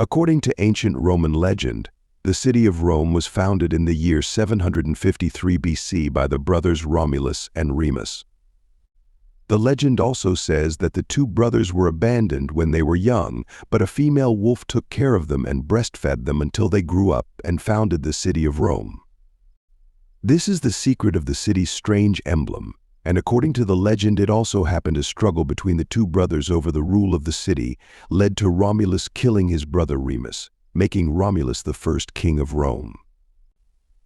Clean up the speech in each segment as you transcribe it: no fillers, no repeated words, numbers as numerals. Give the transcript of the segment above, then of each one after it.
According to ancient Roman legend, the city of Rome was founded in the year 753 BC by the brothers Romulus and Remus. The legend also says that the two brothers were abandoned when they were young, but a female wolf took care of them and breastfed them until they grew up and founded the city of Rome. This is the secret of the city's strange emblem, and according to the legend, it also happened a struggle between the two brothers over the rule of the city led to Romulus killing his brother Remus, making Romulus the first king of Rome.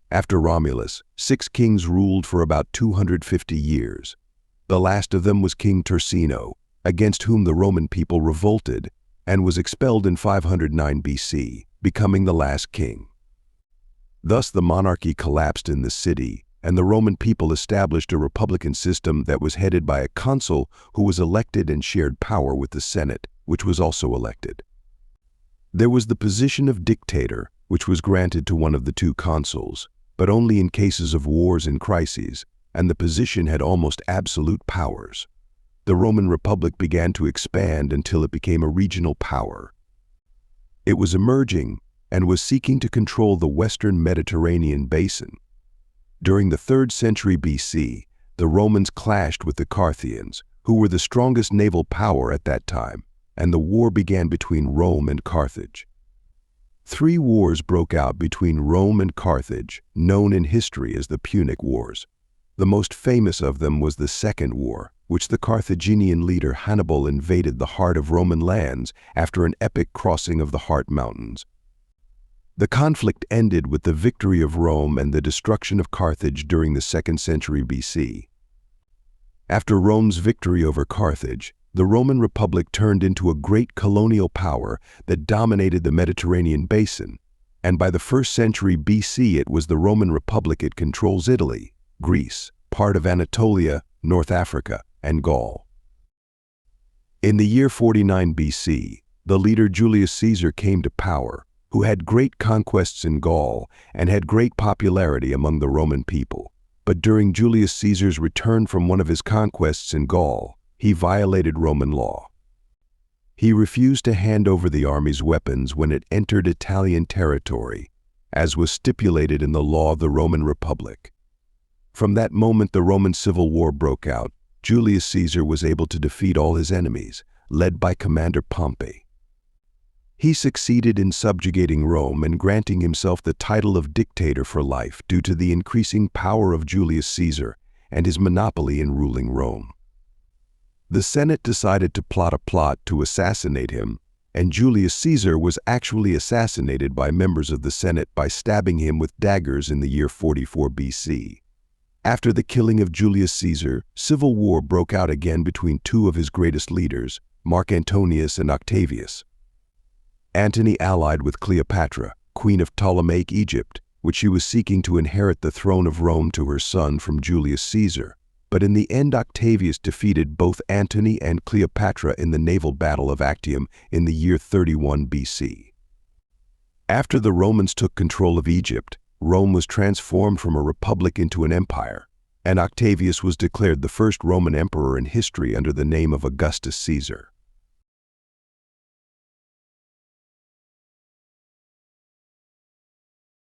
After Romulus, 6 kings ruled for about 250 years. The last of them was King Turcino, against whom the Roman people revolted and was expelled in 509 BC, becoming the last king. Thus the monarchy collapsed in the city, and the Roman people established a republican system that was headed by a consul who was elected and shared power with the Senate, which was also elected. There was the position of dictator, which was granted to one of the 2 consuls, but only in cases of wars and crises, and the position had almost absolute powers. The Roman Republic began to expand until it became a regional power. It was emerging and was seeking to control the western Mediterranean basin. During the 3rd century BC, the Romans clashed with the Carthaginians, who were the strongest naval power at that time, and the war began between Rome and Carthage. 3 wars broke out between Rome and Carthage, known in history as the Punic Wars. The most famous of them was the Second War, which the Carthaginian leader Hannibal invaded the heart of Roman lands after an epic crossing of the Hart Mountains. The conflict ended with the victory of Rome and the destruction of Carthage during the 2nd century BC. After Rome's victory over Carthage, the Roman Republic turned into a great colonial power that dominated the Mediterranean basin, and by the 1st century BC it was the Roman Republic. It controls Italy, Greece, part of Anatolia, North Africa, and Gaul. In the year 49 BC, the leader Julius Caesar came to power, who had great conquests in Gaul and had great popularity among the Roman people. But during Julius Caesar's return from one of his conquests in Gaul, he violated Roman law. He refused to hand over the army's weapons when it entered Italian territory, as was stipulated in the law of the Roman Republic. From that moment, the Roman Civil War broke out. Julius Caesar was able to defeat all his enemies, led by Commander Pompey. He succeeded in subjugating Rome and granting himself the title of dictator for life due to the increasing power of Julius Caesar and his monopoly in ruling Rome. The Senate decided to plot a plot to assassinate him, and Julius Caesar was actually assassinated by members of the Senate by stabbing him with daggers in the year 44 BC. After the killing of Julius Caesar, civil war broke out again between 2 of his greatest leaders, Mark Antonius and Octavius. Antony allied with Cleopatra, queen of Ptolemaic Egypt, which she was seeking to inherit the throne of Rome to her son from Julius Caesar. But in the end, Octavius defeated both Antony and Cleopatra in the naval battle of Actium in the year 31 BC. After the Romans took control of Egypt, Rome was transformed from a republic into an empire, and Octavius was declared the first Roman emperor in history under the name of Augustus Caesar.